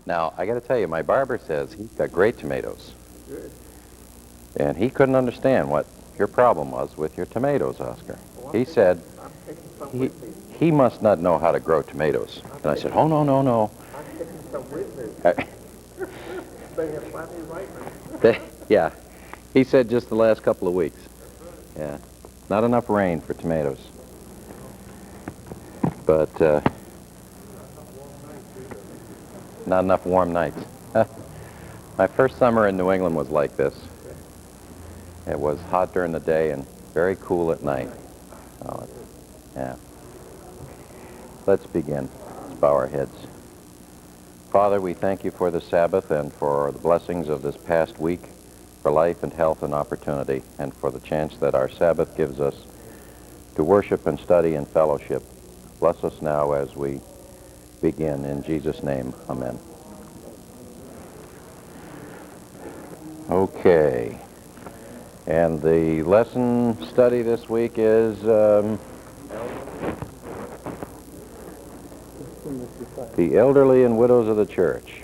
Now, I got to tell you, my barber says he's got great tomatoes. Good. And he couldn't understand what your problem was with your tomatoes, Oscar. He said I'm taking some with me. he must not know how to grow tomatoes. And I said, oh, no, no, no. I'm taking some with me. They have plenty right now. Yeah. He said just the last couple of weeks. Yeah. Not enough rain for tomatoes. But not enough warm nights. My first summer in New England was like this. It was hot during the day and very cool at night. Oh, yeah. Let's begin. Let's bow our heads. Father, we thank you for the Sabbath and for the blessings of this past week, for life and health and opportunity, and for the chance that our Sabbath gives us to worship and study and fellowship. Bless us now as we begin. In Jesus' name, amen. Okay. And the lesson study this week is the elderly and widows of the church.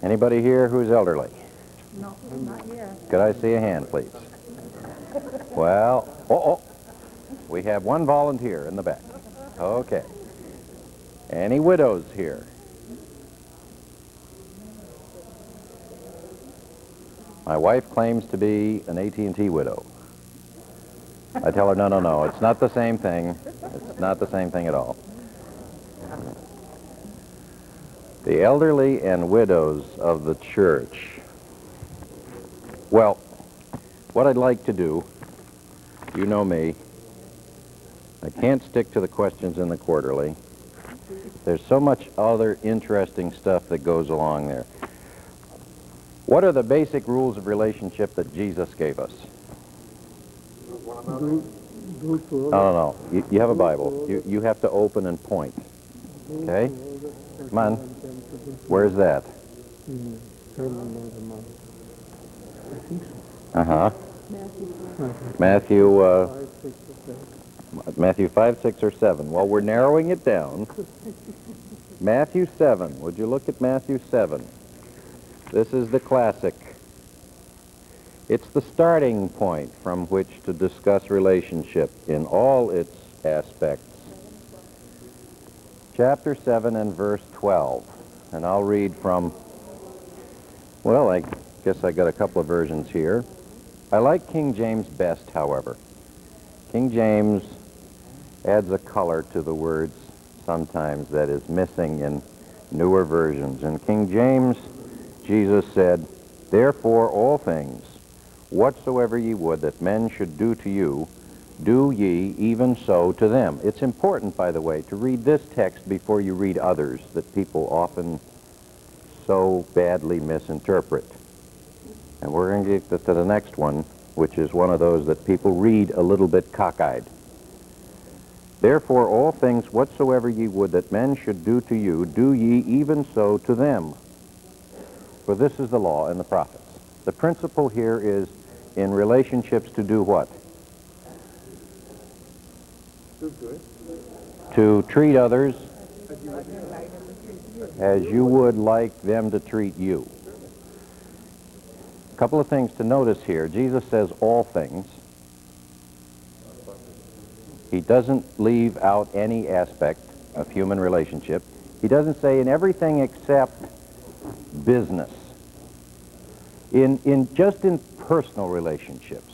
Anybody here who's elderly? No, not yet. Could I see a hand, please? Well, we have one volunteer in the back. Okay. Any widows here? My wife claims to be an AT&T widow. I tell her, no, no, no, it's not the same thing. It's not the same thing at all. The elderly and widows of the church. Well, what I'd like to do, you know me, I can't stick to the questions in the quarterly. There's so much other interesting stuff that goes along there. What are the basic rules of relationship that Jesus gave us? One No. You have a Bible. You have to open and point. Okay? Come on. Where's that? Uh-huh. Matthew 5, 6, or 7. Well, we're narrowing it down. Matthew 7. Would you look at Matthew 7? This is the classic. It's the starting point from which to discuss relationship in all its aspects. Chapter 7 and verse 12. And I'll read from, well, I guess I got a couple of versions here. I like King James best, however. King James adds a color to the words sometimes that is missing in newer versions. In King James, Jesus said, "Therefore all things, whatsoever ye would that men should do to you, do ye even so to them." It's important, by the way, to read this text before you read others that people often so badly misinterpret. And we're going to get to the next one, which is one of those that people read a little bit cockeyed. "Therefore all things whatsoever ye would that men should do to you, do ye even so to them. For this is the law and the prophets." The principle here is in relationships to do what? Do good. To treat others as you would like them to treat you. A couple of things to notice here. Jesus says all things. He doesn't leave out any aspect of human relationship. He doesn't say in everything except business. Just in personal relationships.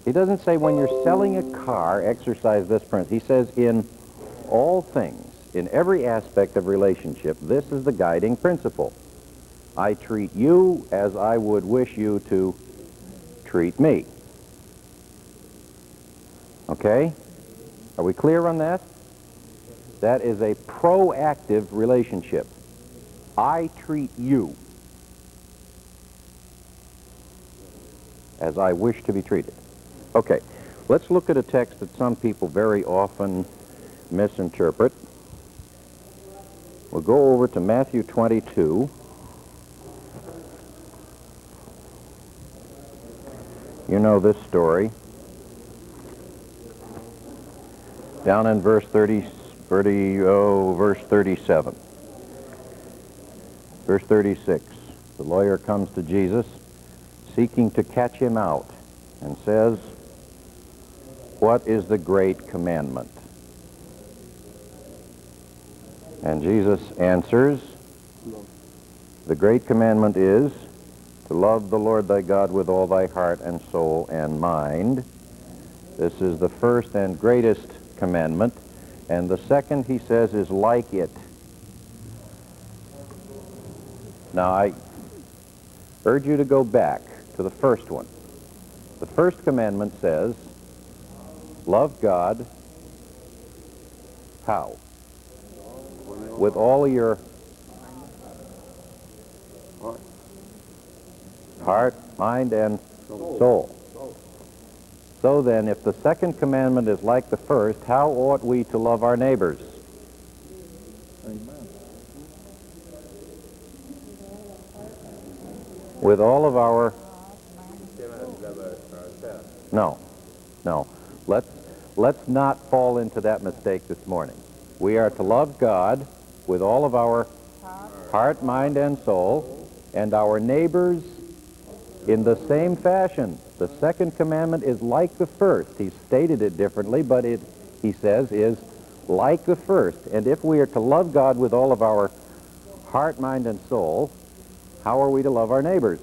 He doesn't say when you're selling a car, exercise this principle. He says in all things, in every aspect of relationship, this is the guiding principle. I treat you as I would wish you to treat me. Okay? Are we clear on that? That is a proactive relationship. I treat you as I wish to be treated. Okay, let's look at a text that some people very often misinterpret. We'll go over to Matthew 22. You know this story. Down in verse verse 37. Verse 36. The lawyer comes to Jesus seeking to catch him out and says, "What is the great commandment?" And Jesus answers, "The great commandment is to love the Lord thy God with all thy heart and soul and mind. This is the first and greatest commandment. And the second," he says, "is like it." Now, I urge you to go back to the first one. The first commandment says, love God, how? With all your heart, mind, and soul. So then, if the second commandment is like the first, how ought we to love our neighbors? With all of our... No. Let's not fall into that mistake this morning. We are to love God with all of our heart, mind, and soul, and our neighbors in the same fashion. The second commandment is like the first. He stated it differently, but it, he says, is like the first. And if we are to love God with all of our heart, mind, and soul, how are we to love our neighbors?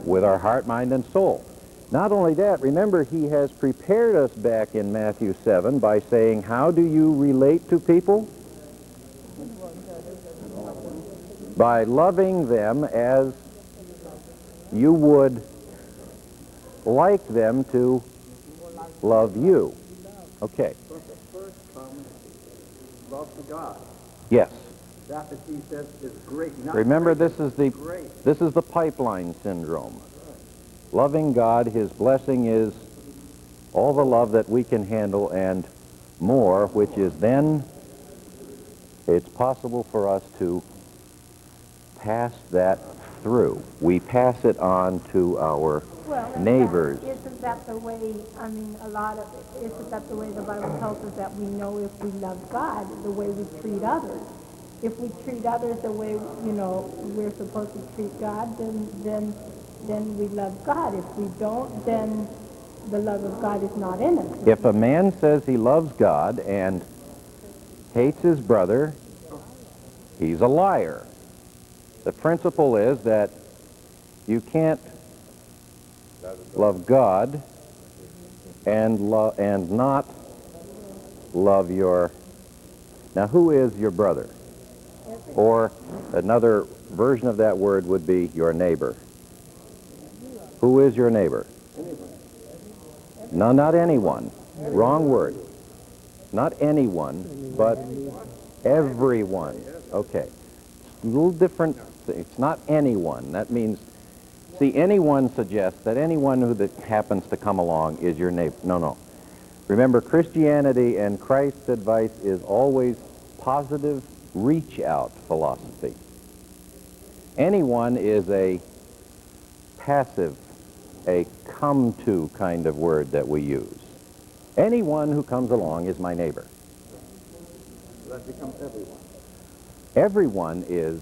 With our heart, mind, and soul. Not only that, remember, he has prepared us back in Matthew 7 by saying, how do you relate to people? By loving them as you would like them to love you. Okay. But the first comes love to God. Yes. That he says is great. Not Remember, great, this is the pipeline syndrome. Loving God, his blessing is all the love that we can handle and more, which is then it's possible for us to pass that through. We pass it on to our neighbors. Isn't that the way, isn't that the way the Bible tells us that we know if we love God, the way we treat others? If we treat others the way, we're supposed to treat God, then we love God. If we don't, then the love of God is not in us. If a man says he loves God and hates his brother, he's a liar. The principle is that you can't love God and not love your... Now, who is your brother? Or another version of that word would be your neighbor. Who is your neighbor? No, not anyone. Wrong word. Not anyone, but everyone. Okay. A little different. It's not anyone. That means, see, anyone suggests that anyone that happens to come along is your neighbor. No. Remember, Christianity and Christ's advice is always positive reach-out philosophy. Anyone is a passive, a come-to kind of word that we use. Anyone who comes along is my neighbor. That becomes everyone. Everyone is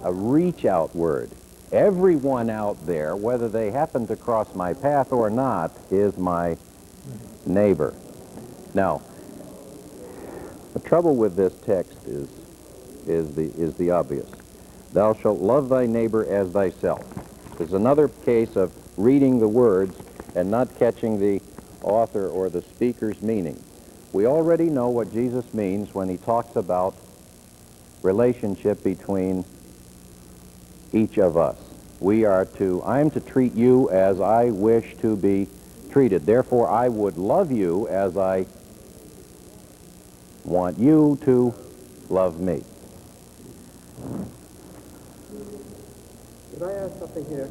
a reach-out word. Everyone out there, whether they happen to cross my path or not, is my neighbor. Now, the trouble with this text is the obvious. Thou shalt love thy neighbor as thyself. There's another case of reading the words and not catching the author or the speaker's meaning. We already know what Jesus means when he talks about relationship between each of us. I am to treat you as I wish to be treated. Therefore, I would love you as I want you to love me. Could I ask something here?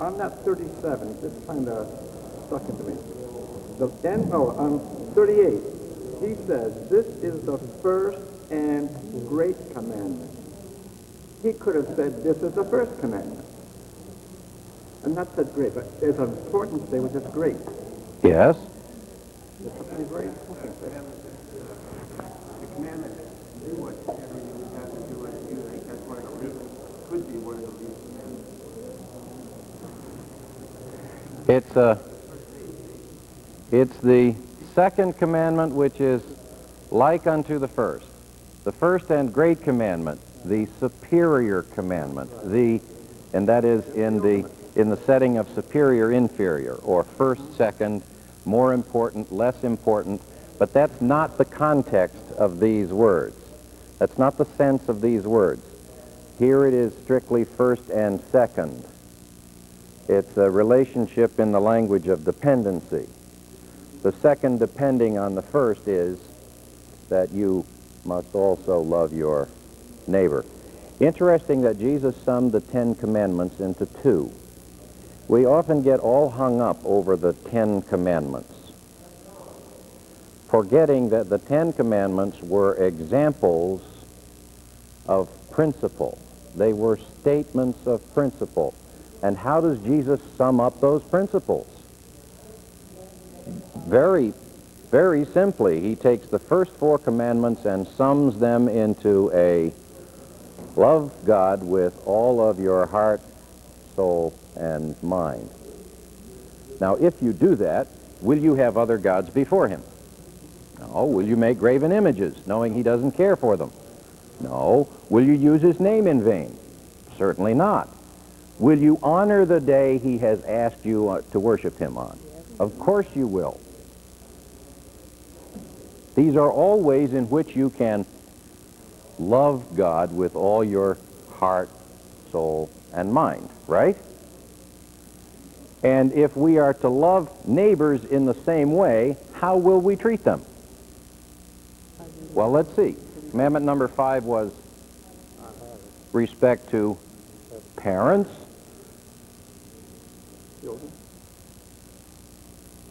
On that 37, this kind of stuck into me. On 38, he says, this is the first and great commandment. He could have said, this is the first commandment. And not said great, but there's an important thing which is great. Yes. It's the second commandment, which is like unto the first. The first and great commandment, the superior commandment, and that is in the setting of superior inferior, or first, second, more important, less important, but that's not the context of these words. That's not the sense of these words. Here it is strictly first and second. It's a relationship in the language of dependency. The second, depending on the first, is that you must also love your neighbor. Interesting that Jesus summed the 10 Commandments into 2. We often get all hung up over the 10 Commandments, forgetting that the 10 Commandments were examples of principle. They were statements of principle. And how does Jesus sum up those principles? Very, very simply, he takes the first 4 commandments and sums them into a love God with all of your heart, soul, and mind. Now, if you do that, will you have other gods before him? No. Will you make graven images, knowing he doesn't care for them? No. Will you use his name in vain? Certainly not. Will you honor the day he has asked you to worship him on? Of course you will. These are all ways in which you can love God with all your heart, soul, and mind, right? And if we are to love neighbors in the same way, how will we treat them? Well, let's see. Commandment number 5 was respect to parents.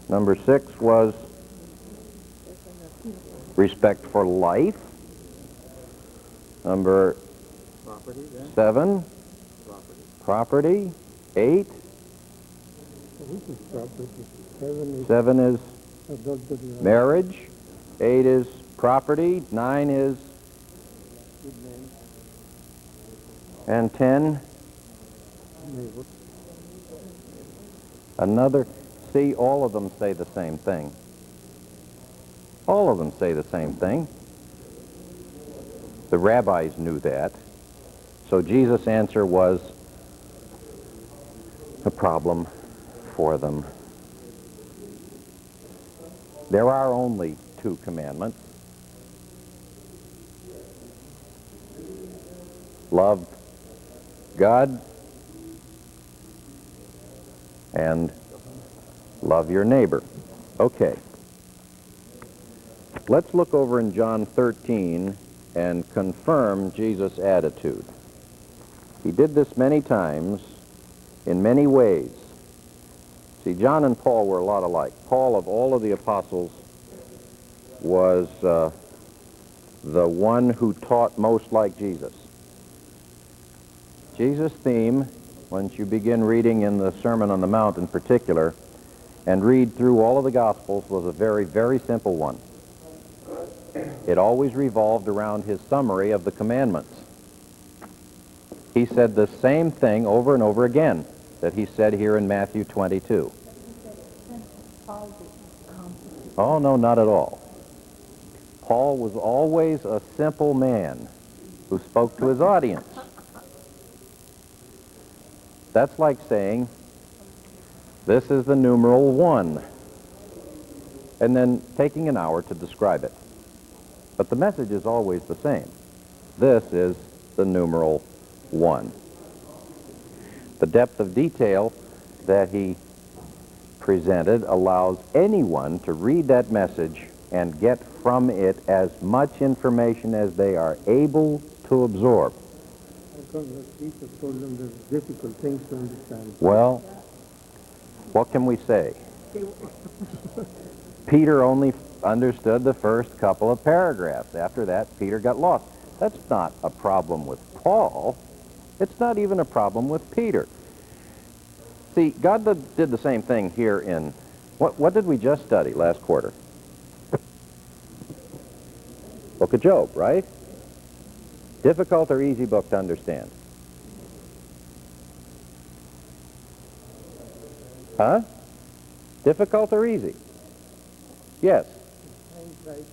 Number 6 was respect for life. Number 7, property. 8, 7 is marriage. 8 is property. 9 is, and 10, another. See, all of them say the same thing. All of them say the same thing. The rabbis knew that. So Jesus' answer was a problem for them. There are only 2 commandments. Love God and love your neighbor. Okay. Let's look over in John 13 and confirm Jesus' attitude. He did this many times in many ways. See, John and Paul were a lot alike. Paul, of all of the apostles, was the one who taught most like Jesus. Jesus' theme, once you begin reading in the Sermon on the Mount in particular, and read through all of the Gospels, was a very, very simple one. It always revolved around his summary of the commandments. He said the same thing over and over again that he said here in Matthew 22. Oh, no, not at all. Paul was always a simple man who spoke to his audience. That's like saying, this is the numeral 1, and then taking an hour to describe it. But the message is always the same. This is the numeral 1. The depth of detail that he presented allows anyone to read that message and get from it as much information as they are able to absorb. Jesus told them there's difficult things to understand. Well, what can we say? Peter only understood the first couple of paragraphs. After that, Peter got lost. That's not a problem with Paul. It's not even a problem with Peter. See, God did the same thing here in, what did we just study last quarter? Book of Job, right? Difficult or easy book to understand? Huh? Difficult or easy? Yes. Hindsight is.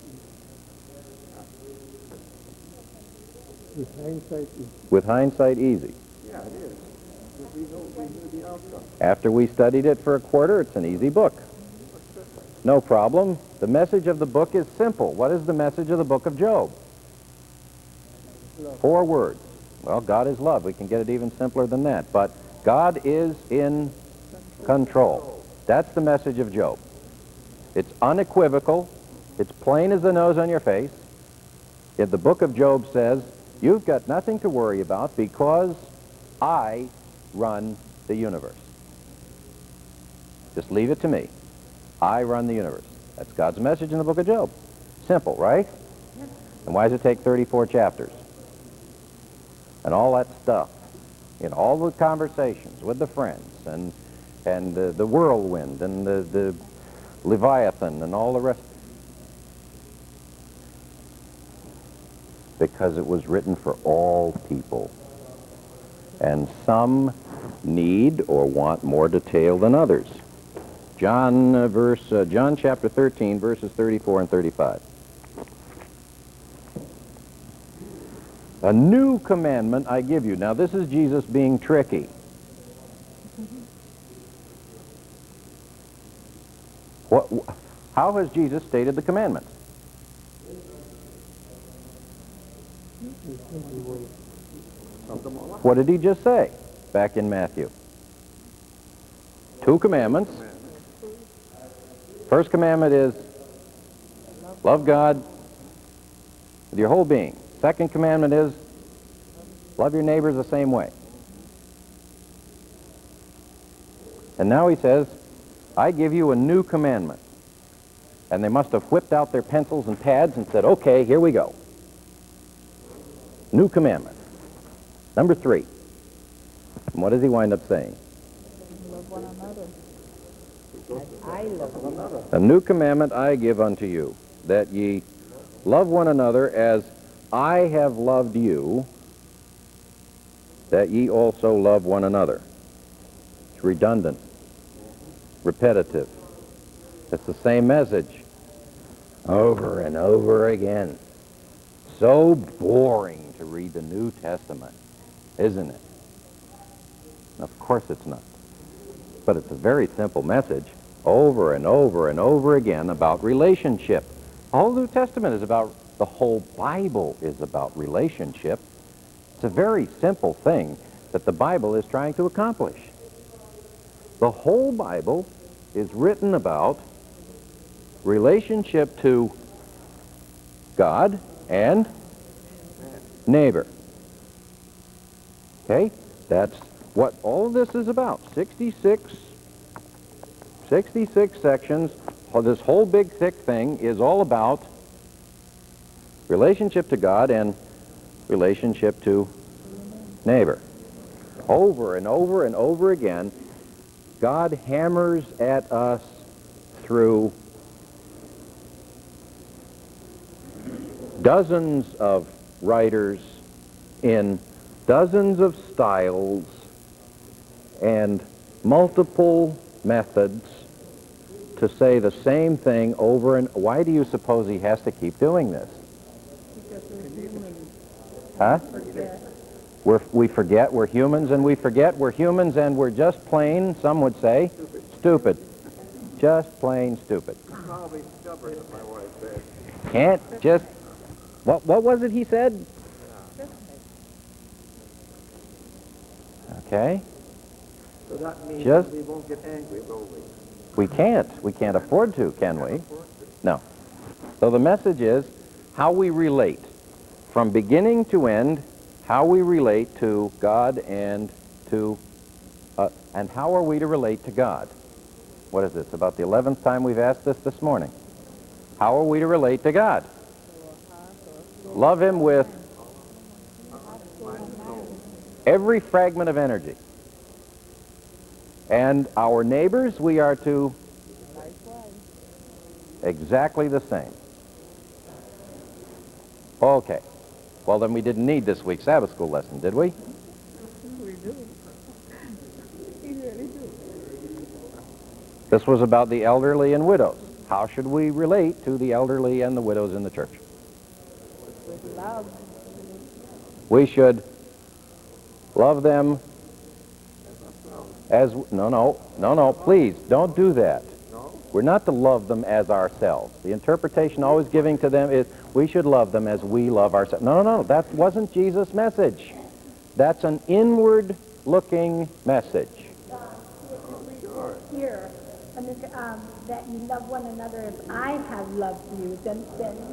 With hindsight is. With hindsight, easy. Yeah, it is. But we knew the outcome. After we studied it for a quarter, it's an easy book. No problem. The message of the book is simple. What is the message of the book of Job? Love. 4 words. Well, God is love. We can get it even simpler than that. But God is in control. That's the message of Job. It's unequivocal. It's plain as the nose on your face. Yet the book of Job says, you've got nothing to worry about because I run the universe. Just leave it to me. I run the universe. That's God's message in the book of Job. Simple, right? And why does it take 34 chapters? And all that stuff. In all the conversations with the friends and the whirlwind and the Leviathan and all the rest. Because it was written for all people. And some need or want more detail than others. John chapter 13, verses 34 and 35. A new commandment I give you. Now this is Jesus being tricky. How has Jesus stated the commandment? What did he just say back in Matthew? 2 commandments. First commandment is love God with your whole being. Second commandment is love your neighbors the same way. And now he says, I give you a new commandment. And they must have whipped out their pencils and pads and said, okay, here we go. New commandment. Number 3. And what does he wind up saying? Love one another. As I love one another. A new commandment I give unto you, that ye love one another as I have loved you, that ye also love one another. It's redundant, repetitive. It's the same message over and over again. So boring to read the New Testament, isn't it? Of course it's not. But it's a very simple message over and over and over again about relationship. The whole New Testament is about, the whole Bible is about relationship. It's a very simple thing that the Bible is trying to accomplish. The whole Bible is written about relationship to God and neighbor. Okay? That's what all of this is about. 66 sections. This whole big thick thing is all about relationship to God and relationship to neighbor. Over and over and over again, God hammers at us through dozens of writers in dozens of styles and multiple methods to say the same thing over and... Why do you suppose he has to keep doing this? Because we're humans. Huh? Forget. We forget we're humans, and we forget we're humans, and we're just plain, some would say, stupid. Just plain stupid. Probably stubborn, as my wife said. Can't just... What was it he said? Okay. So that means Just- we won't get angry, will we? We can't. We can't afford to, can we? No. So the message is how we relate. From beginning to end, how we relate to God and to... and how are we to relate to God? What is this? About the 11th time we've asked this morning. How are we to relate to God? Love him with every fragment of energy. And our neighbors, we are to exactly the same. Okay. Well, then we didn't need this week's Sabbath school lesson, did we? We do. We really do. This was about the elderly and widows. How should we relate to the elderly and the widows in the church? With love. We should love them as... No, please, don't do that. We're not to love them as ourselves. The interpretation always giving to them is we should love them as we love ourselves. No, that wasn't Jesus' message. That's an inward-looking message. Here, that you love one another as I have loved you, then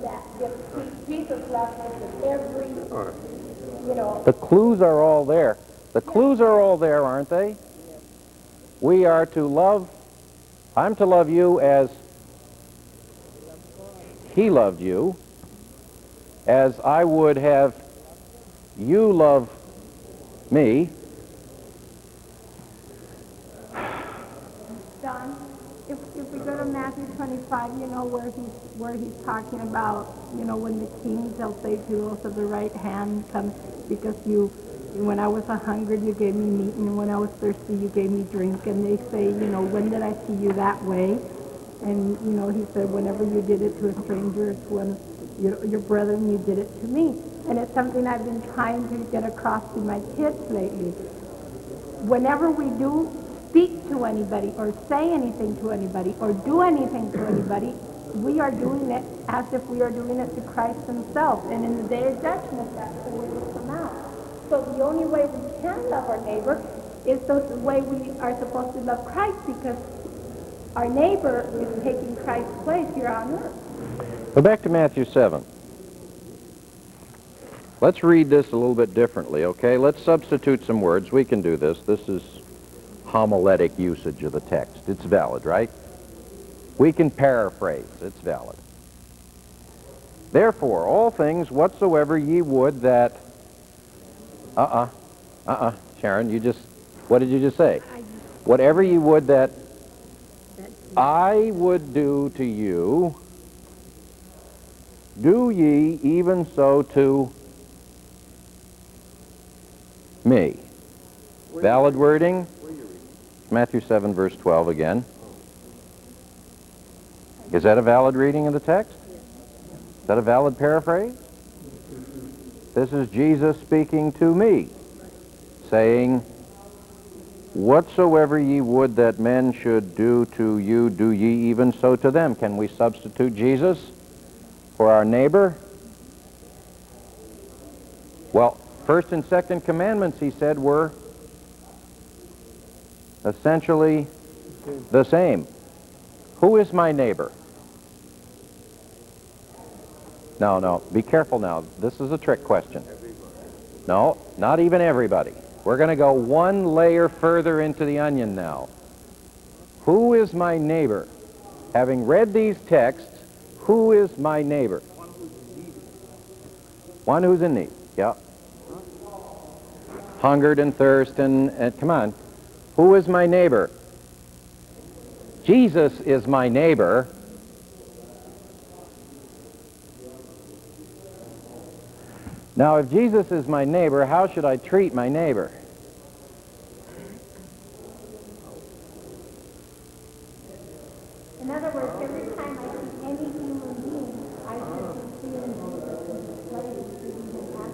that if Jesus loved us with every, The clues are all there. The clues are all there, aren't they? We are to love, I'm to love you as he loved you, as I would have you love me. John, if we go to Matthew 25, where he's talking about, when the kings, they'll say to those of the right hand, come, because when I was hungry, you gave me meat, and when I was thirsty, you gave me drink. And they say, when did I see you that way? And, he said, whenever you did it to a stranger, to one of your brethren, you did it to me. And it's something I've been trying to get across to my kids lately. Whenever we do speak to anybody or say anything to anybody or do anything to anybody, we are doing it as if we are doing it to Christ himself. And in the day of judgment, that's the way it will come out. So the only way we can love our neighbor is the way we are supposed to love Christ, because our neighbor is taking Christ's place here on earth. Go back to Matthew 7. Let's read this a little bit differently, okay? Let's substitute some words. We can do this. This is homiletic usage of the text. It's valid, right? We can paraphrase. It's valid. Therefore, all things whatsoever ye would that... Sharon, what did you just say? Whatever ye would that I would do to you, do ye even so to me. Valid wording? Matthew 7, verse 12 again. Is that a valid reading of the text? Is that a valid paraphrase? This is Jesus speaking to me, saying, whatsoever ye would that men should do to you, do ye even so to them. Can we substitute Jesus for our neighbor? Well, first and second commandments, he said, were essentially the same. Who is my neighbor? No, be careful now. This is a trick question. No, not even everybody. We're going to go one layer further into the onion now. Who is my neighbor? Having read these texts, who is my neighbor? One who's in need. Yeah. Hungered and thirst and come on. Who is my neighbor? Jesus is my neighbor. Now, if Jesus is my neighbor, how should I treat my neighbor? In other words, every time I see any human being, I should be feeling Jesus' place, treating him as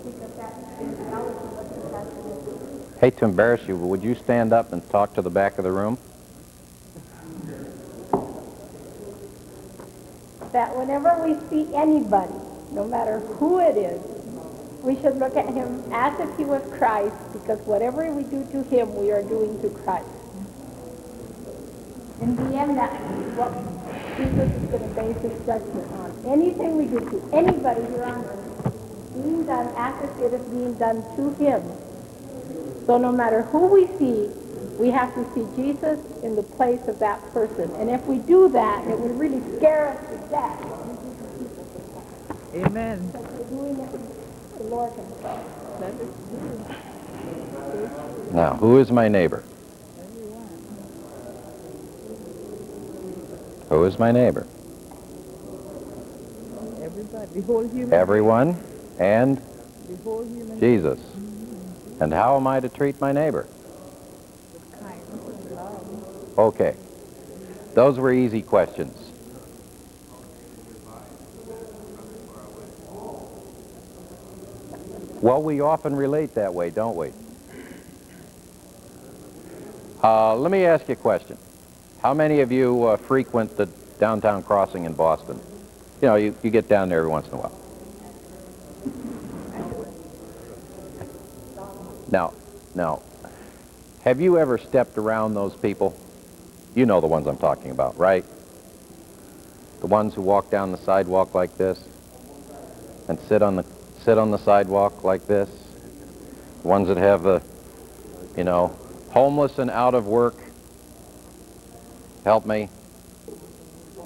because that's in reality what the Testament is. Hate to embarrass you, but would you stand up and talk to the back of the room? That whenever we see anybody, no matter who it is, we should look at him as if he was Christ, because whatever we do to him, we are doing to Christ. In the end, that's what Jesus is going to base his judgment on. Anything we do to anybody here on earth, being done as if it is being done to him. So no matter who we see, we have to see Jesus in the place of that person. And if we do that, it would really scare us to death. Amen. Because we're doing it with the Lord himself. That is true. Now, who is my neighbor? Who is my neighbor? Everybody. The whole human. Everyone and The whole human. Jesus. And how am I to treat my neighbor? With kindness and love. Okay. Those were easy questions. Well, we often relate that way, don't we? Let me ask you a question. How many of you frequent the downtown crossing in Boston? You know, you get down there every once in a while. Now, have you ever stepped around those people? You know the ones I'm talking about, right? The ones who walk down the sidewalk like this and sit on the sidewalk like this. The ones that have the, you know, homeless and out of work. Help me.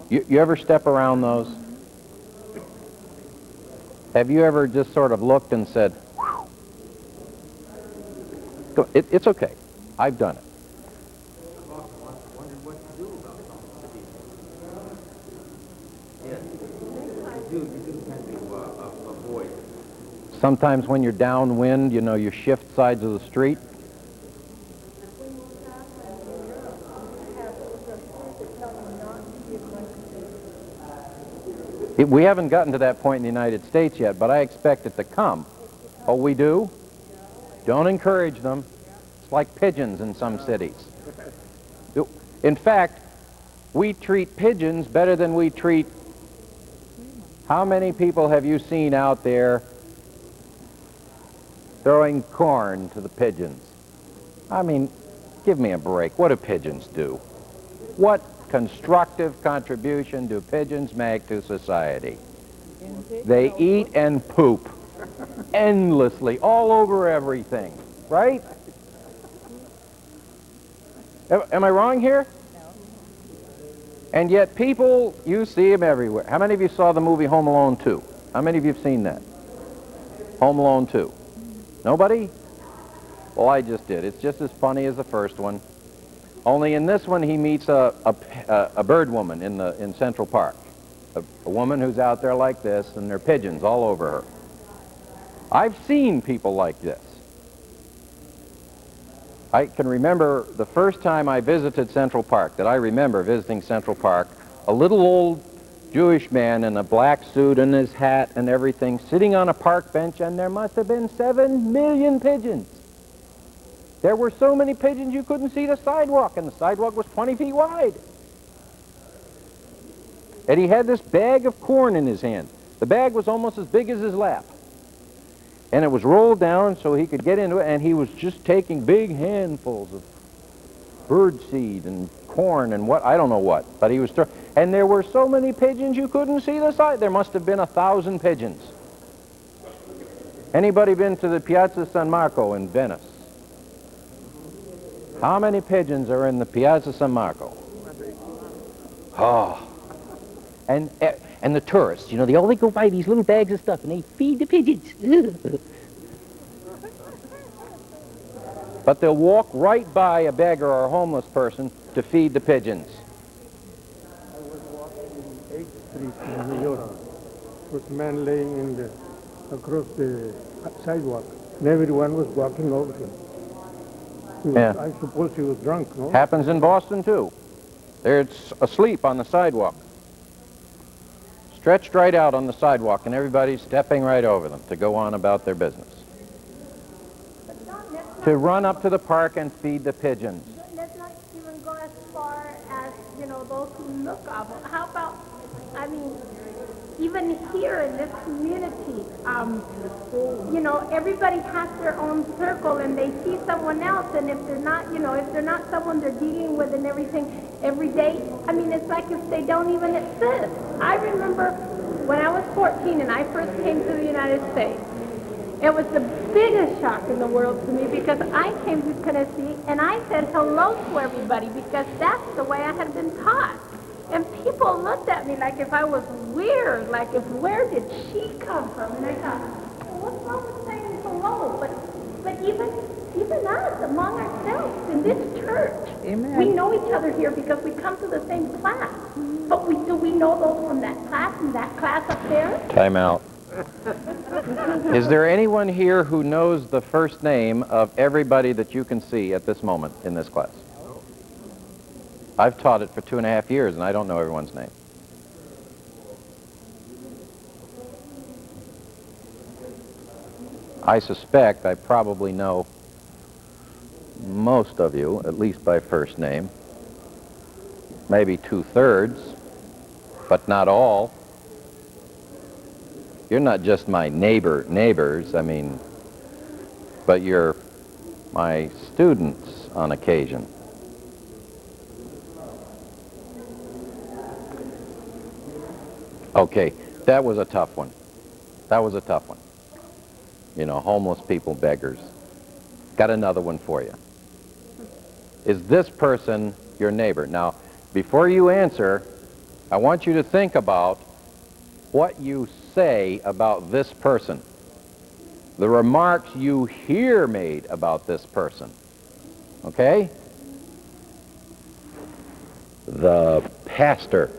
You ever step around those? Have you ever just sort of looked and said, whew. It's okay. I've done it. Sometimes when you're downwind, you know, you shift sides of the street. We haven't gotten to that point in the United States yet, but I expect it to come. Oh, we do? Don't encourage them. It's like pigeons in some cities. In fact, we treat pigeons better than we treat... How many people have you seen out there throwing corn to the pigeons? I mean, give me a break. What do pigeons do? What constructive contribution do pigeons make to society? They eat and poop endlessly, all over everything, right? Am I wrong here? And yet people, you see them everywhere. How many of you saw the movie Home Alone 2? How many of you have seen that? Home Alone 2. Nobody? Well, I just did. It's just as funny as the first one. Only in this one he meets a bird woman in Central Park. A woman who's out there like this, and there are pigeons all over her. I've seen people like this. I can remember the first time I visited Central Park, that I remember visiting Central Park, a little old Jewish man in a black suit and his hat and everything, sitting on a park bench, and there must have been 7 million pigeons. There were so many pigeons you couldn't see the sidewalk, and the sidewalk was 20 feet wide. And he had this bag of corn in his hand. The bag was almost as big as his lap. And it was rolled down so he could get into it, and he was just taking big handfuls of bird seed and corn and what, I don't know what, but he was and there were so many pigeons you couldn't see the side. There must have been 1,000 pigeons. Anybody been to the Piazza San Marco in Venice? How many pigeons are in the Piazza San Marco? Oh. And the tourists, you know, they all go buy these little bags of stuff and they feed the pigeons. But they'll walk right by a beggar or a homeless person to feed the pigeons. I was walking in 8th Street in New York. There was a man laying across the sidewalk, and everyone was walking over him. I suppose he was drunk, no? Happens in Boston, too. They're asleep on the sidewalk. Stretched right out on the sidewalk, and everybody's stepping right over them to go on about their business. To run up to the park and feed the pigeons. Let's not even go as far as, you know, those who look awful. How about, I mean, even here in this community, you know, everybody has their own circle, and they see someone else, and if they're not, you know, if they're not someone they're dealing with and everything every day, I mean, it's like if they don't even exist. I remember when I was 14 and I first came to the United States, it was the biggest shock in the world to me, because I came to Tennessee and I said hello to everybody, because that's the way I had been taught. And people looked at me like if I was weird, like if where did she come from? And I thought, well, what's wrong with saying hello? But even us, among ourselves, in this church, Amen. We know each other here because we come to the same class. But do we know those from that class and that class up there? Time out. Is there anyone here who knows the first name of everybody that you can see at this moment in this class? I've taught it for 2.5 years, and I don't know everyone's name. I suspect I probably know most of you, at least by first name. Maybe 2/3, but not all. You're not just my neighbors, I mean, but you're my students on occasion. Okay, that was a tough one. That was a tough one. You know, homeless people, beggars. Got another one for you. Is this person your neighbor? Now, before you answer, I want you to think about what you say about this person. The remarks you hear made about this person. Okay? The pastor.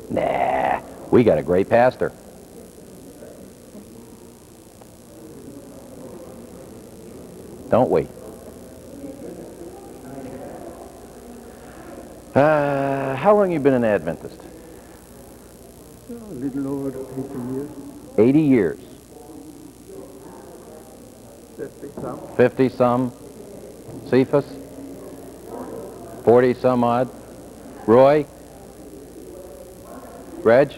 Nah, we got a great pastor. Don't we? How long have you been an Adventist? A little over 80 years. 80 years. 50 some. 50 some. Cephas? 40 some odd. Roy? Reg?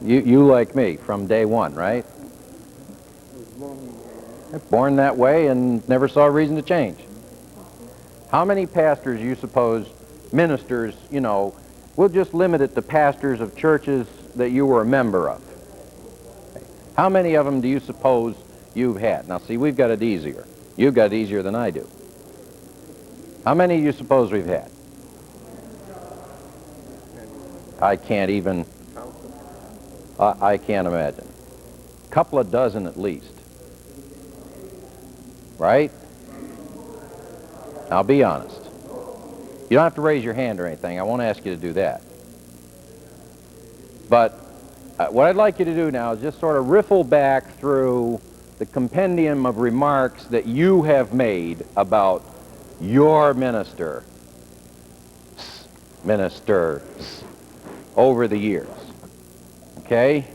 You like me from day one, right? Born that way and never saw a reason to change. How many pastors you suppose, ministers, you know, we'll just limit it to pastors of churches that you were a member of. How many of them do you suppose you've had? Now see, we've got it easier. You've got it easier than I do. How many do you suppose we've had? I can't even, I can't imagine. A couple of dozen at least. Right? I'll be honest. You don't have to raise your hand or anything. I won't ask you to do that. But what I'd like you to do now is just sort of riffle back through the compendium of remarks that you have made about your ministers over the years. Okay?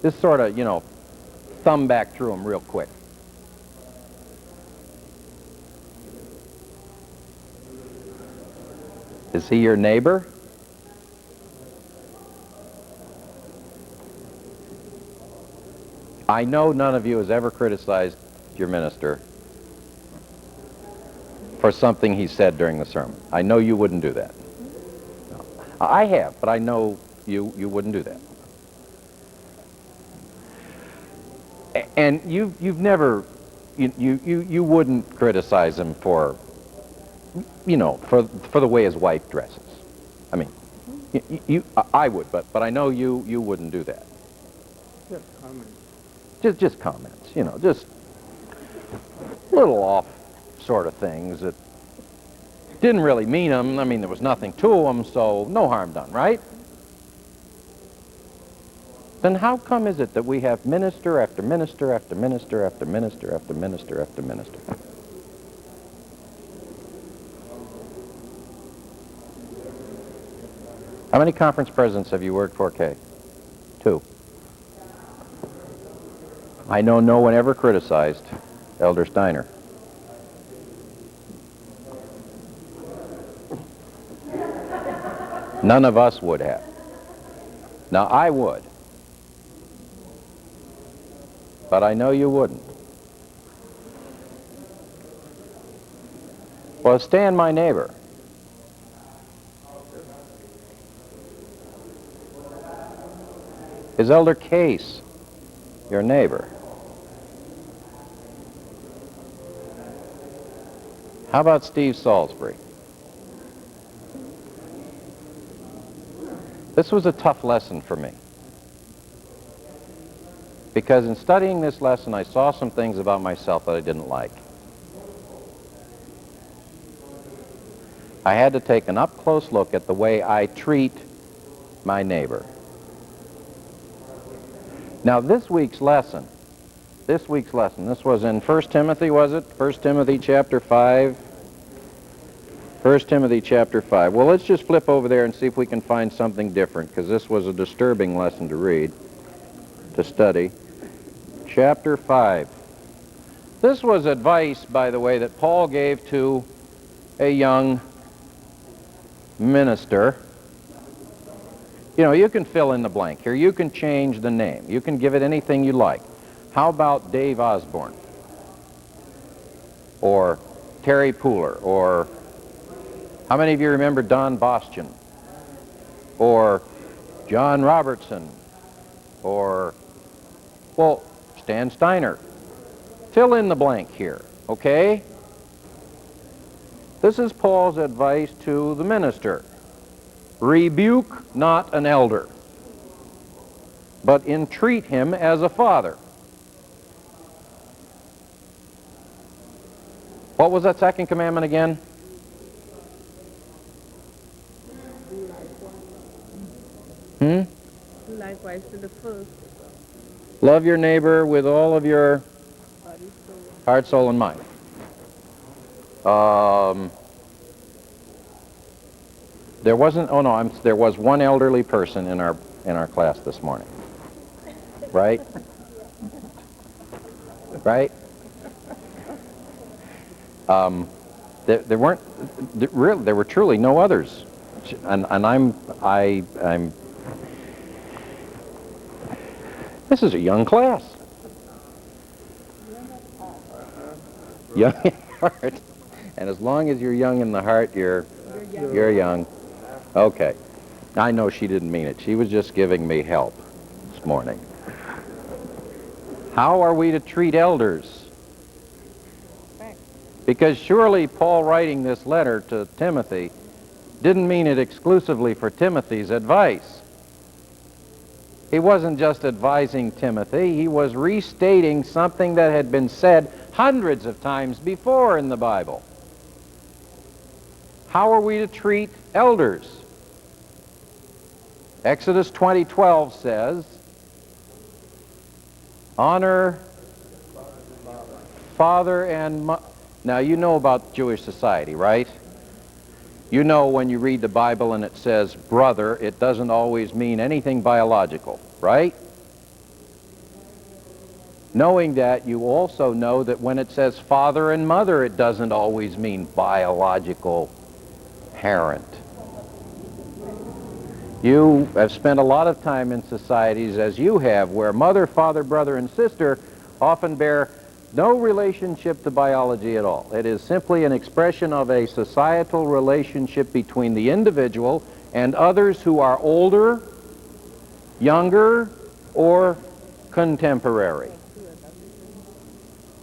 Just sort of, you know, thumb back through them real quick. Is he your neighbor? I know none of you has ever criticized your minister for something he said during the sermon. I know you wouldn't do that. No. I have, but I know you wouldn't do that. And you've never, you wouldn't criticize him for, you know, for the way his wife dresses. I mean, I would, but I know you wouldn't do that. Just comments. Just comments, you know, just little off sort of things that didn't really mean them. I mean, there was nothing to them, so no harm done, right? Then how come is it that we have minister after minister after minister after minister after minister after minister? How many conference presidents have you worked for, Kay? 2. I know no one ever criticized Elder Steiner. None of us would have. Now, I would. But I know you wouldn't. Well, Stan, my neighbor. Is Elder Case your neighbor? How about Steve Salisbury? This was a tough lesson for me. Because in studying this lesson, I saw some things about myself that I didn't like. I had to take an up-close look at the way I treat my neighbor. Now this week's lesson, this was in 1 Timothy, was it? 1 Timothy chapter 5. 1 Timothy chapter 5. Well, let's just flip over there and see if we can find something different, because this was a disturbing lesson to read, to study. Chapter 5. This was advice, by the way, that Paul gave to a young minister. You know, you can fill in the blank here. You can change the name. You can give it anything you like. How about Dave Osborne? Or Terry Pooler? Or how many of you remember Don Bastian? Or John Robertson? Or, well, Stan Steiner? Fill in the blank here, okay? This is Paul's advice to the minister. Rebuke not an elder, but entreat him as a father. What was that second commandment again? Likewise to the first. Love your neighbor with all of your heart, soul, and mind. There wasn't. Oh no, there was one elderly person in our class this morning. Right? Right? There weren't. There were truly no others, and I'm. This is a young class. Young in heart, and as long as you're young in the heart, you're young. Okay. I know she didn't mean it. She was just giving me help this morning. How are we to treat elders? Because surely Paul writing this letter to Timothy didn't mean it exclusively for Timothy's advice. He wasn't just advising Timothy, he was restating something that had been said hundreds of times before in the Bible. How are we to treat elders? Exodus 20:12 says, honor father and mother. Now you know about Jewish society, right? You know when you read the Bible and it says brother, it doesn't always mean anything biological, right? Knowing that, you also know that when it says father and mother, it doesn't always mean biological parent. You have spent a lot of time in societies, as you have, where mother, father, brother, and sister often bear no relationship to biology at all. It is simply an expression of a societal relationship between the individual and others who are older, younger, or contemporary,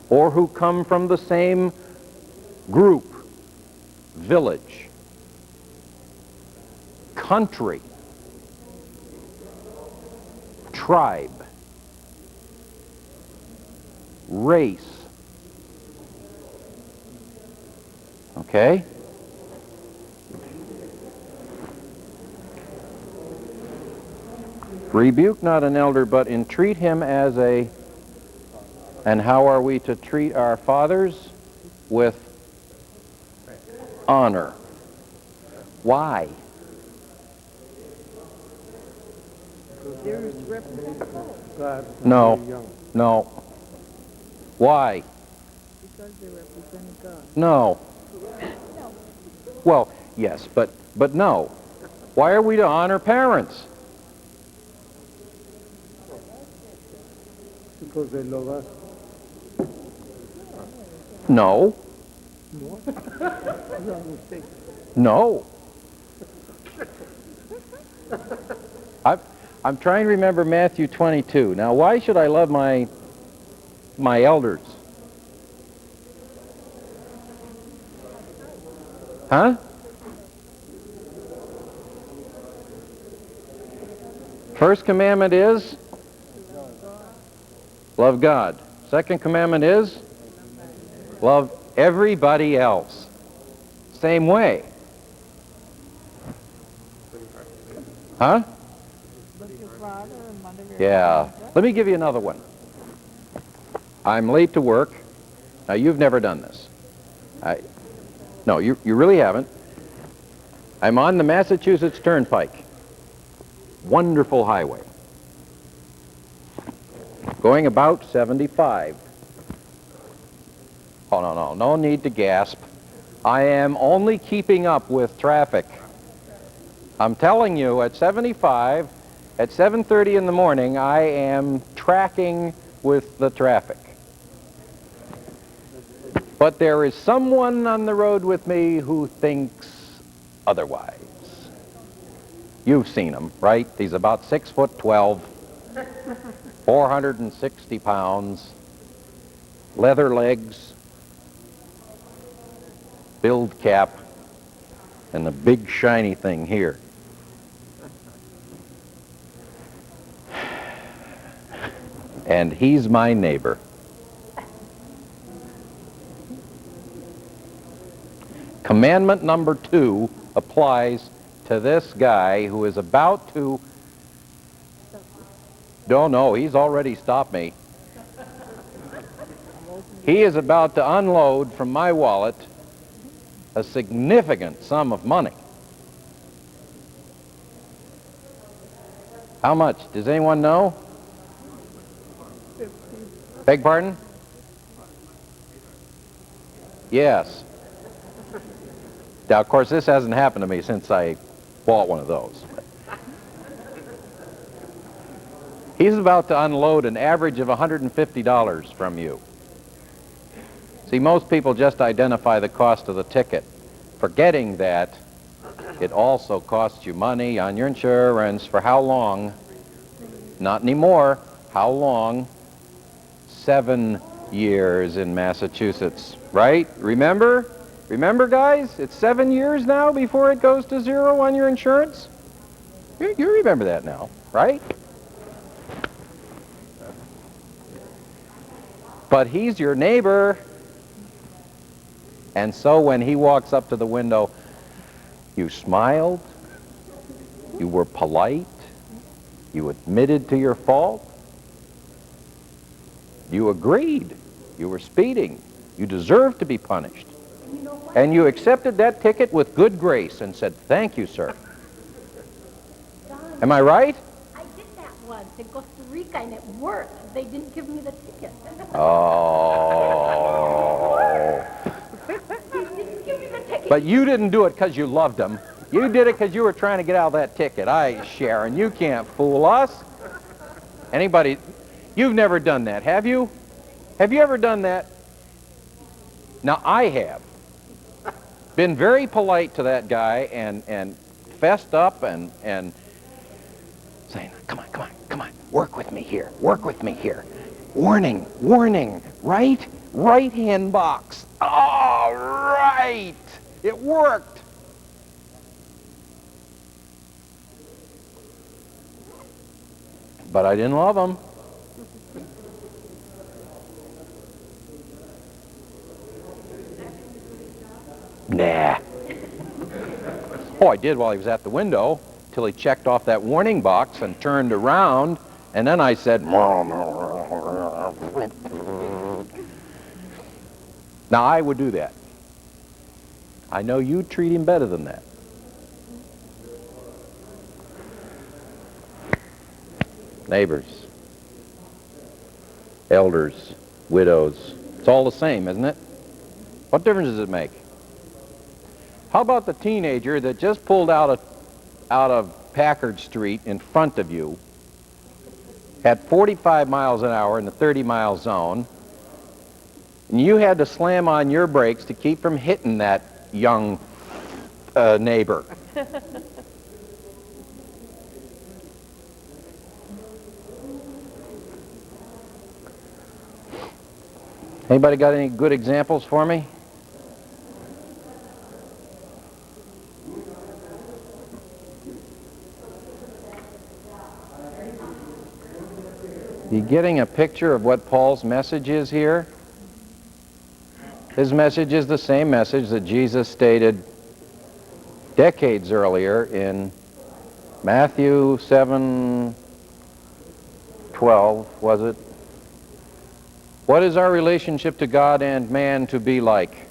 or who come from the same group, village, country, tribe, race. Okay? Rebuke not an elder, but entreat him as a... And how are we to treat our fathers? With honor. Why? There is representative. No. No. Why? Because they represent God. No. Well, yes, but no. Why are we to honor parents? Because they love us. No. No. I'm trying to remember Matthew 22. Now, why should I love my elders? Huh? First commandment is? Love God. Second commandment is? Love everybody else. Same way. Huh? But your father and mother. Yeah. Let me give you another one. I'm late to work. Now, you've never done this. No, you really haven't. I'm on the Massachusetts Turnpike. Wonderful highway. Going about 75. Oh, no need to gasp. I am only keeping up with traffic. I'm telling you, at 75, at 7:30 in the morning, I am tracking with the traffic. But there is someone on the road with me who thinks otherwise. You've seen him, right? He's about 6'12", 460 pounds, leather legs, build cap, and the big shiny thing here. And he's my neighbor. Commandment number 2 applies to this guy who is about to... No, he's already stopped me. He is about to unload from my wallet a significant sum of money. How much? Does anyone know? 50. Beg pardon? Yes. Now, of course, this hasn't happened to me since I bought one of those. He's about to unload an average of $150 from you. See, most people just identify the cost of the ticket, forgetting that it also costs you money on your insurance. For how long? Not anymore. How long? 7 years in Massachusetts, right? Remember? Remember, guys? It's 7 years now before it goes to 0 on your insurance? You remember that now, right? But he's your neighbor. And so when he walks up to the window, you smiled, you were polite, you admitted to your fault, you agreed, you were speeding, you deserved to be punished. And you accepted that ticket with good grace and said, "Thank you, sir." Am I right? I did that once in Costa Rica, and it worked. They didn't give me the ticket. Oh. They didn't give me the ticket. But you didn't do it because you loved him. You did it because you were trying to get out of that ticket. Sharon, you can't fool us. Anybody, you've never done that, have you? Have you ever done that? Now, I have. Been very polite to that guy and fessed up and saying, come on, work with me here, Warning, right-hand box. All right, it worked. But I didn't love him. Nah. Oh, I did while he was at the window, till he checked off that warning box and turned around, and then I said, now I would do that. I know you'd treat him better than that. Neighbors, elders, widows, it's all the same, isn't it? What difference does it make? How about the teenager that just pulled out of Packard Street in front of you at 45 miles an hour in the 30-mile zone, and you had to slam on your brakes to keep from hitting that young neighbor? Anybody got any good examples for me? You getting a picture of what Paul's message is here? His message is the same message that Jesus stated decades earlier in Matthew 7, 12, was it? What is our relationship to God and man to be like?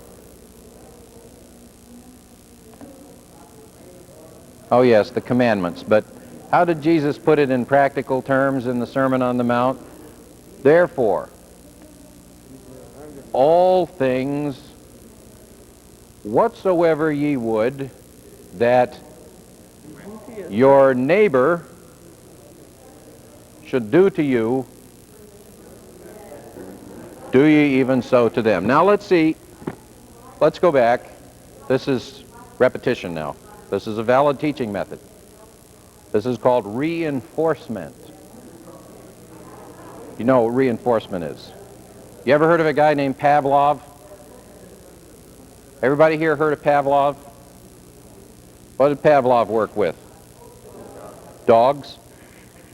Oh yes, the commandments. But how did Jesus put it in practical terms in the Sermon on the Mount? Therefore, all things whatsoever ye would that your neighbor should do to you, do ye even so to them. Now let's see. Let's go back. This is repetition now. This is a valid teaching method. This is called reinforcement. You know what reinforcement is. You ever heard of a guy named Pavlov? Everybody here heard of Pavlov? What did Pavlov work with? Dogs.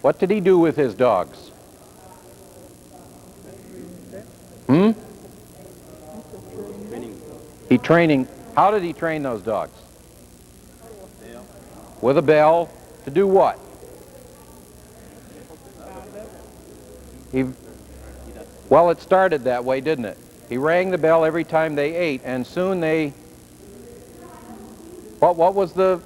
What did he do with his dogs? How did he train those dogs? With a bell. To do what? Well, it started that way, didn't it? He rang the bell every time they ate, and soon they... What was the...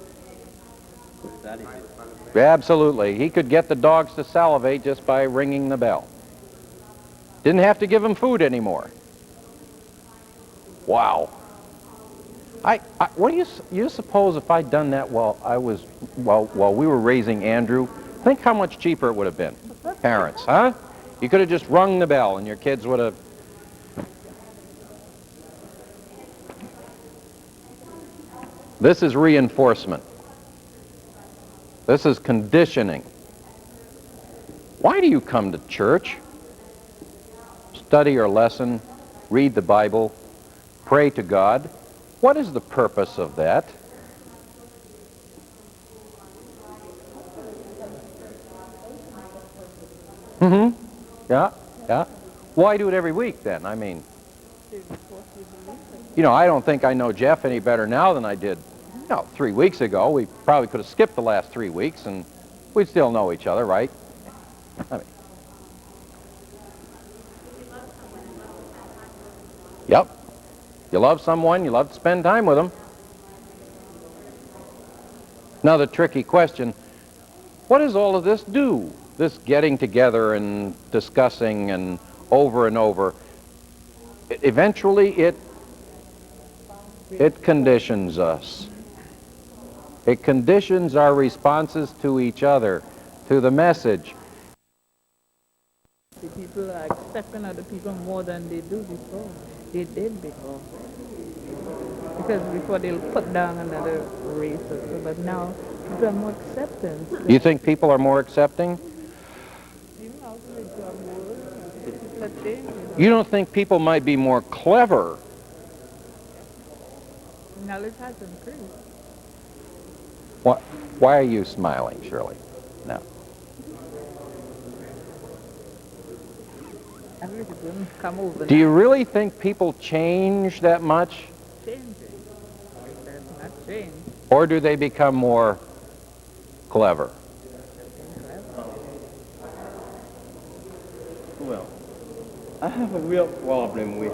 Absolutely. He could get the dogs to salivate just by ringing the bell. Didn't have to give them food anymore. Wow. What do you suppose if I'd done that while we were raising Andrew? Think how much cheaper it would have been. Parents, huh? You could have just rung the bell and your kids would have... This is reinforcement. This is conditioning. Why do you come to church? Study your lesson, read the Bible, pray to God. What is the purpose of that? Yeah. Why do it every week then? I mean, I don't think I know Jeff any better now than I did 3 weeks ago. We probably could have skipped the last 3 weeks and we'd still know each other, right? I mean, yep. You love someone, you love to spend time with them. Another tricky question, what does all of this do? This getting together and discussing and over. Eventually it conditions us. It conditions our responses to each other, to the message. The people are accepting other people more than they do before. They did before. Because before they'll put down another race or so, but now people are more accepting. You think people are more accepting? Even out in the job world, people are changing. You don't think people might be more clever? Knowledge has increased. Why are you smiling, Shirley? No. Everything come over. Do you really think people change that much? Changing? That's not change. Or do they become more clever? Well, I have a real problem with,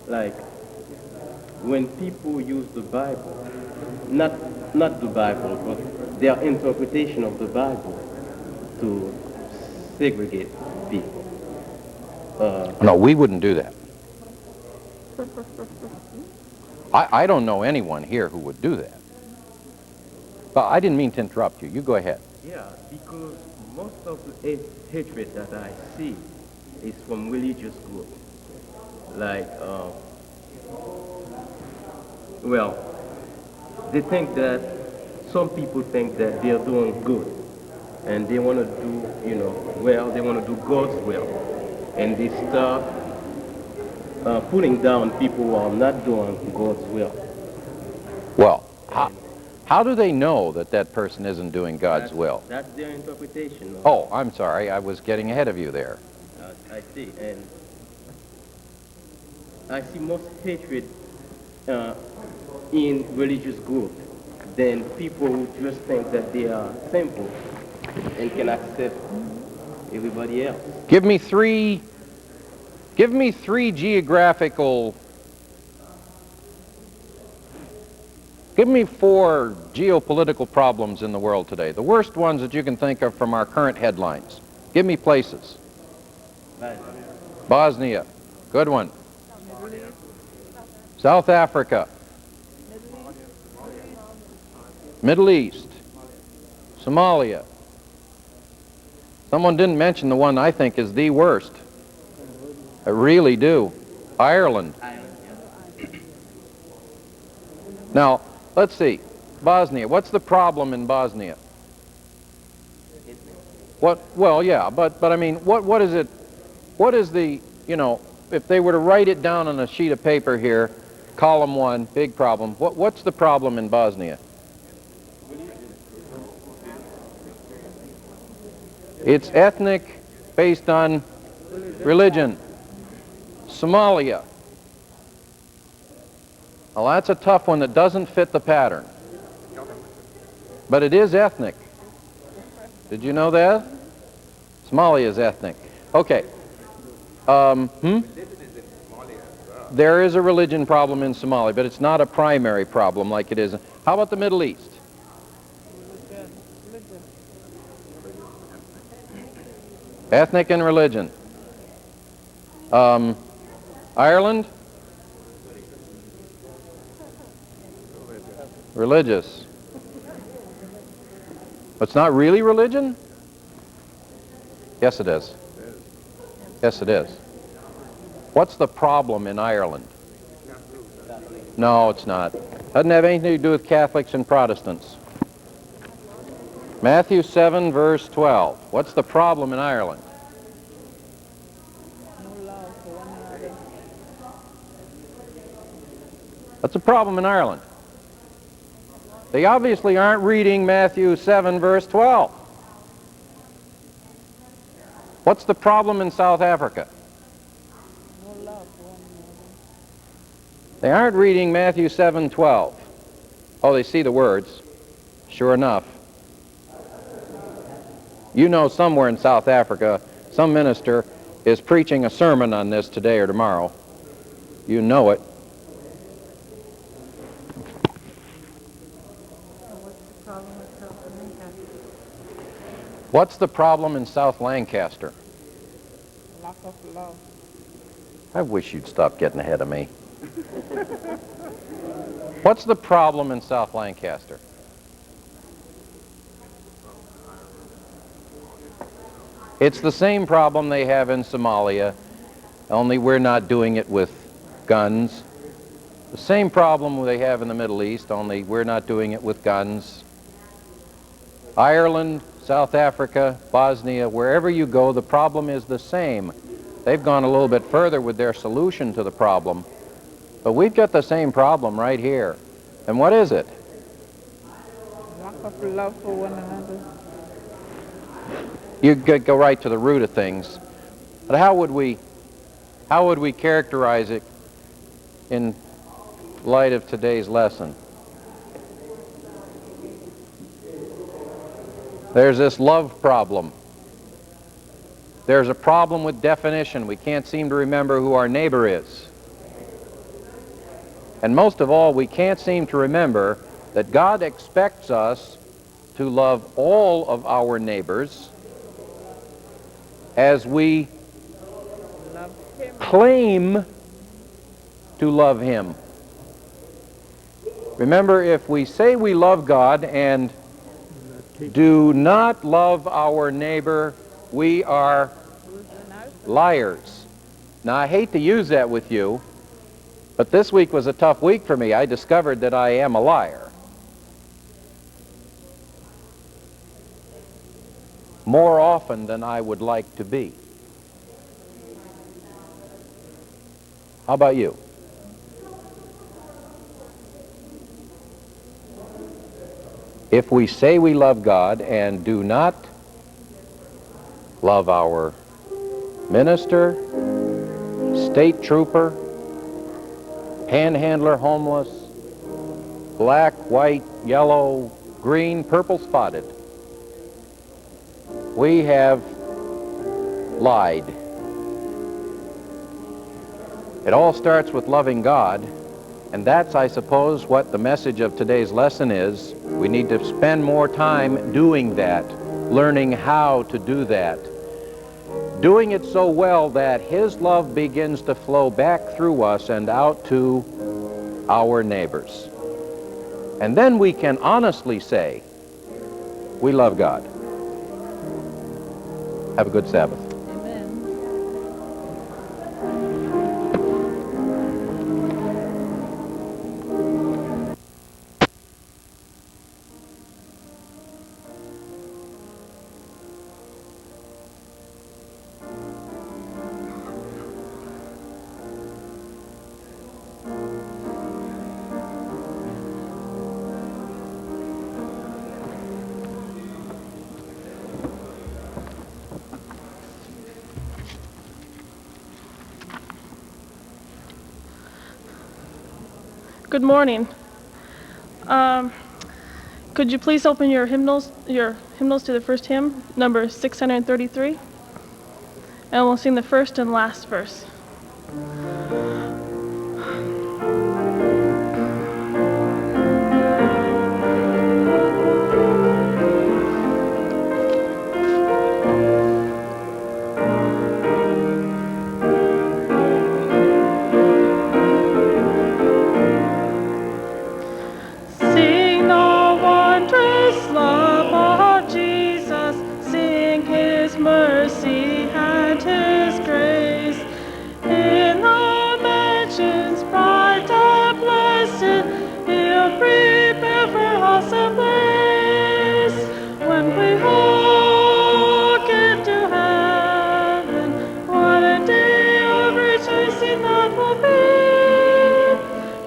like, when people use the Bible, not the Bible, but their interpretation of the Bible to segregate people. No, we wouldn't do that. I don't know anyone here who would do that. But I didn't mean to interrupt you. You go ahead. Yeah, because most of the hatred that I see is from religious groups. Like, they think that, some people think that they're doing good. And they want to do, they want to do God's will. And they start putting down people who are not doing God's will. Well, how do they know that that person isn't doing God's will? That's their interpretation. Oh, I'm sorry. I was getting ahead of you there. I see. And I see most hatred in religious groups than people who just think that they are simple and can accept everybody else. Give me three geographical, give me 4 geopolitical problems in the world today. The worst ones that you can think of from our current headlines. Give me places. Bosnia, good one. South Africa. Middle East. Somalia. Someone didn't mention the one I think is the worst. I really do. Ireland. Now, let's see. Bosnia. What's the problem in Bosnia? What? Well, yeah, but I mean, what is it? What is the, you know, if they were to write it down on a sheet of paper here, column 1, big problem. What's the problem in Bosnia? It's ethnic, based on religion. Somalia. Well, that's a tough one that doesn't fit the pattern. But it is ethnic. Did you know that? Somalia is ethnic. Okay. There is a religion problem in Somalia, but it's not a primary problem like it is. How about the Middle East? Ethnic and religion. Ireland? Religious. It's not really religion? Yes, it is. Yes, it is. What's the problem in Ireland? No, it's not. Doesn't have anything to do with Catholics and Protestants. Matthew 7, verse 12. What's the problem in Ireland? What's the problem in Ireland? They obviously aren't reading Matthew 7, verse 12. What's the problem in South Africa? They aren't reading Matthew 7:12. Oh, they see the words. Sure enough. You know somewhere in South Africa, some minister is preaching a sermon on this today or tomorrow. You know it. What's the problem in South Lancaster? Lack of love. I wish you'd stop getting ahead of me. What's the problem in South Lancaster? It's the same problem they have in Somalia, only we're not doing it with guns. The same problem they have in the Middle East, only we're not doing it with guns. Ireland, South Africa, Bosnia, wherever you go, the problem is the same. They've gone a little bit further with their solution to the problem, but we've got the same problem right here. And what is it? Lack of love for one another. You could go right to the root of things. But how would we characterize it in light of today's lesson? There's this love problem. There's a problem with definition. We can't seem to remember who our neighbor is. And most of all, we can't seem to remember that God expects us to love all of our neighbors as we claim to love Him. Remember, if we say we love God and do not love our neighbor, we are liars. Now, I hate to use that with you, but this week was a tough week for me. I discovered that I am a liar. More often than I would like to be. How about you? If we say we love God and do not love our minister, state trooper, panhandler, homeless, black, white, yellow, green, purple spotted, we have lied. It all starts with loving God, and that's, I suppose, what the message of today's lesson is. We need to spend more time doing that, learning how to do that, doing it so well that His love begins to flow back through us and out to our neighbors. And then we can honestly say, we love God. Have a good Sabbath. Good morning. Could you please open your hymnals to the first hymn, number 633, and we'll sing the first and last verse. Sing the wondrous love of Jesus, sing His mercy and His grace. In the mansions bright and blessed, He'll prepare for us a place. When we all get to heaven, what a day of rejoicing that will be.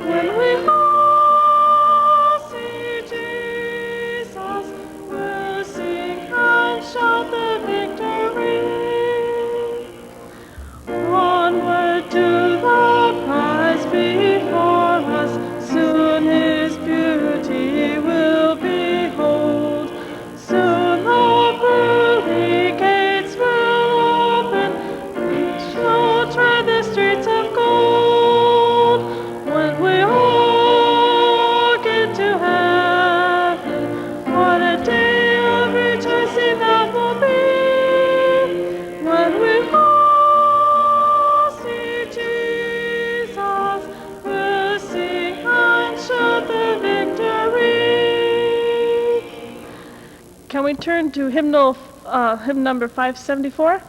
When we all see Jesus, we'll sing and shout the victory. Onward to the prize before us, soon His beauty will behold. Soon the pearly gates will open, we shall tread the streets of gold. When we all get to heaven, what a day of rejoicing that will be. When we all see Jesus, we'll sing and shout the victory. Can we turn to hymn number 574?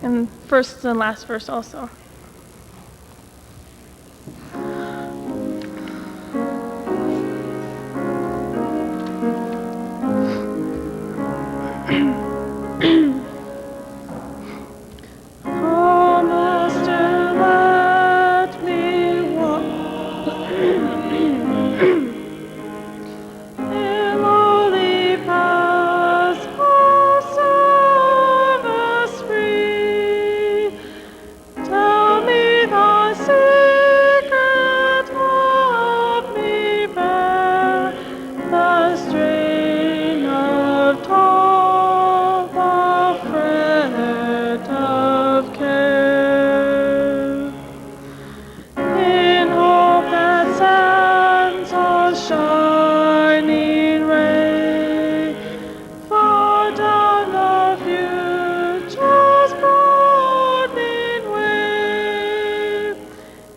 And first and last verse also. Oh, Master, let me walk in lowly paths of service free. Tell me thy secret, help me bear the strain of toil, the fret of care. In hope that sends a shining ray, far down the future's broadening way,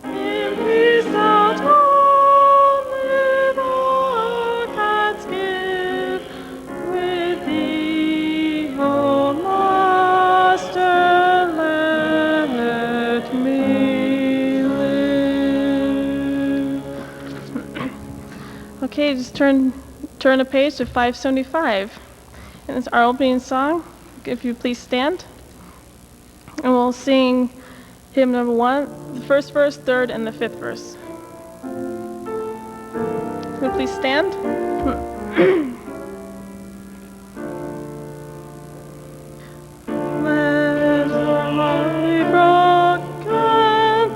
in peace that only thou canst give, with thee, O Master, let me live. Okay, just turn a page to 575. And it's our opening song. If you please stand. And we'll sing hymn number 1, the first verse, third, and the fifth verse. Can you please stand? Let our heart be broken,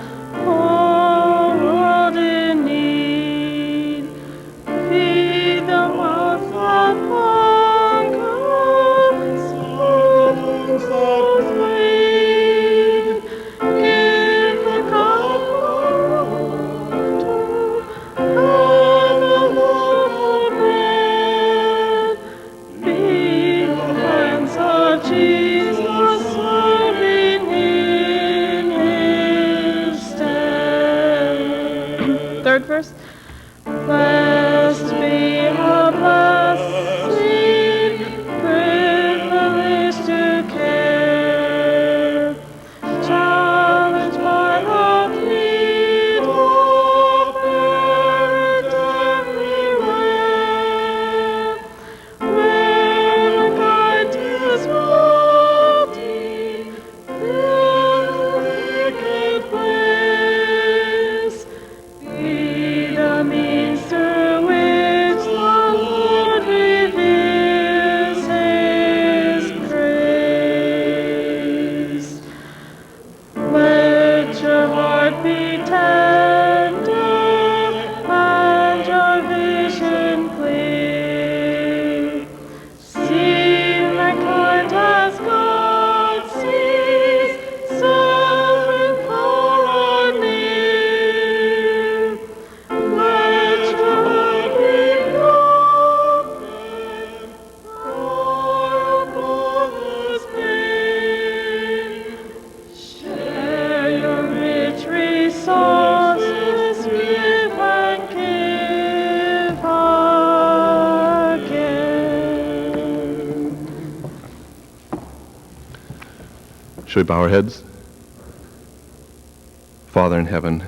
poor world in need. Feed the mouth of hunger, Should we bow our heads? Father in heaven,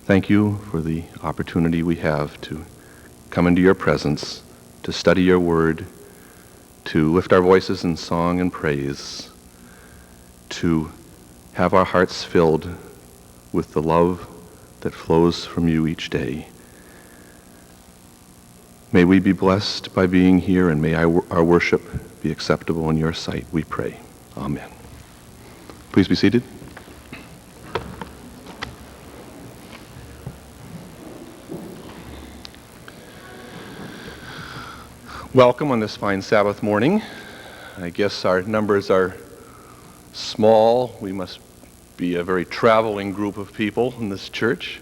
thank you for the opportunity we have to come into your presence, to study your word, to lift our voices in song and praise, to have our hearts filled with the love that flows from you each day. May we be blessed by being here, and may our worship be acceptable in your sight, we pray. Amen. Please be seated. Welcome on this fine Sabbath morning. I guess our numbers are small. We must be a very traveling group of people in this church.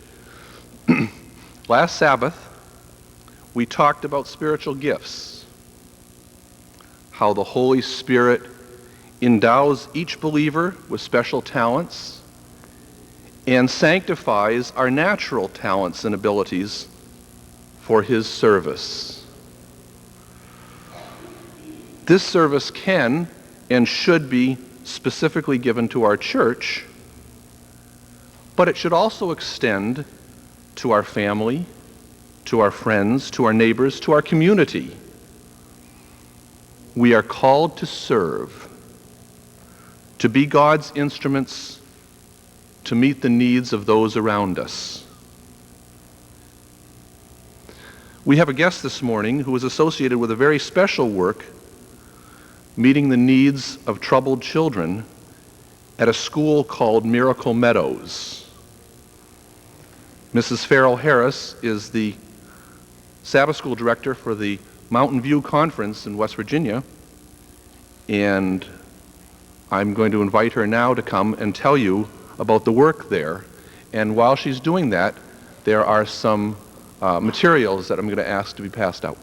Last Sabbath, we talked about spiritual gifts, how the Holy Spirit endows each believer with special talents and sanctifies our natural talents and abilities for his service. This service can and should be specifically given to our church, but it should also extend to our family, to our friends, to our neighbors, to our community. We are called to serve, to be God's instruments to meet the needs of those around us. We have a guest this morning who is associated with a very special work, meeting the needs of troubled children at a school called Miracle Meadows. Mrs. Farrell Harris is the Sabbath School Director for the Mountain View Conference in West Virginia, and I'm going to invite her now to come and tell you about the work there. And while she's doing that, there are some materials that I'm going to ask to be passed out.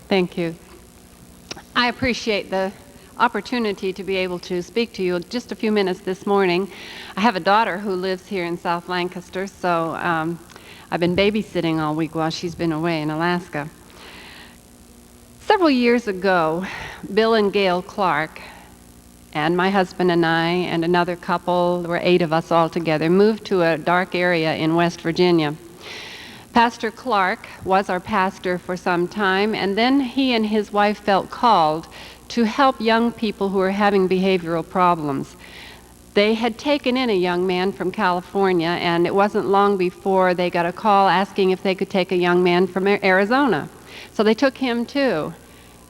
Thank you. I appreciate the opportunity to be able to speak to you just a few minutes this morning. I have a daughter who lives here in South Lancaster, so I've been babysitting all week while she's been away in Alaska. Several years ago, Bill and Gail Clark and my husband and I and another couple, there were 8 of us all together, moved to a dark area in West Virginia. Pastor Clark was our pastor for some time, and then he and his wife felt called to help young people who were having behavioral problems. They had taken in a young man from California, and it wasn't long before they got a call asking if they could take a young man from Arizona. So they took him too.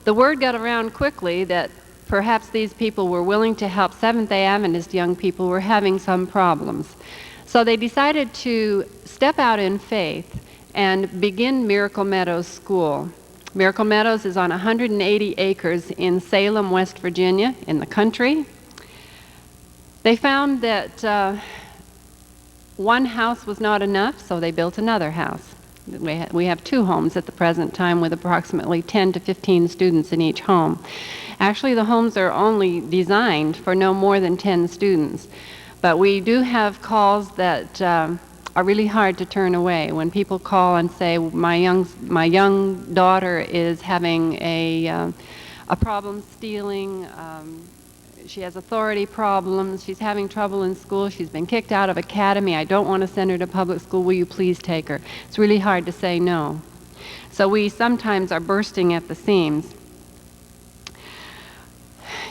The word got around quickly that perhaps these people were willing to help Seventh-day Adventist young people who were having some problems. So they decided to step out in faith and begin Miracle Meadows School. Miracle Meadows is on 180 acres in Salem, West Virginia, in the country. They found that one house was not enough, so they built another house. We have 2 homes at the present time with approximately 10 to 15 students in each home. Actually, the homes are only designed for no more than 10 students, but we do have calls that are really hard to turn away. When people call and say, my young daughter is having a problem stealing, she has authority problems, she's having trouble in school, she's been kicked out of academy, I don't want to send her to public school, will you please take her? It's really hard to say no. So we sometimes are bursting at the seams.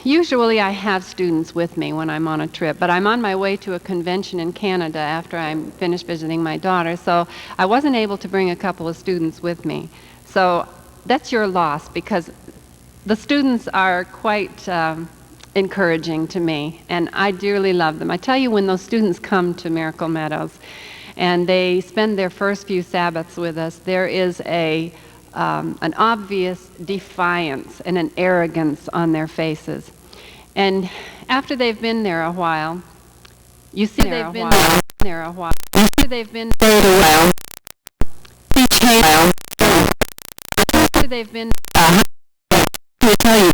Usually I have students with me when I'm on a trip, but I'm on my way to a convention in Canada after I'm finished visiting my daughter, so I wasn't able to bring a couple of students with me. So that's your loss, because the students are quite encouraging to me, and I dearly love them. I tell you, when those students come to Miracle Meadows and they spend their first few Sabbaths with us, there is an obvious defiance and an arrogance on their faces. And after they've been there a while, you see they've been there a while. After they've been there a while, after they've been to tell you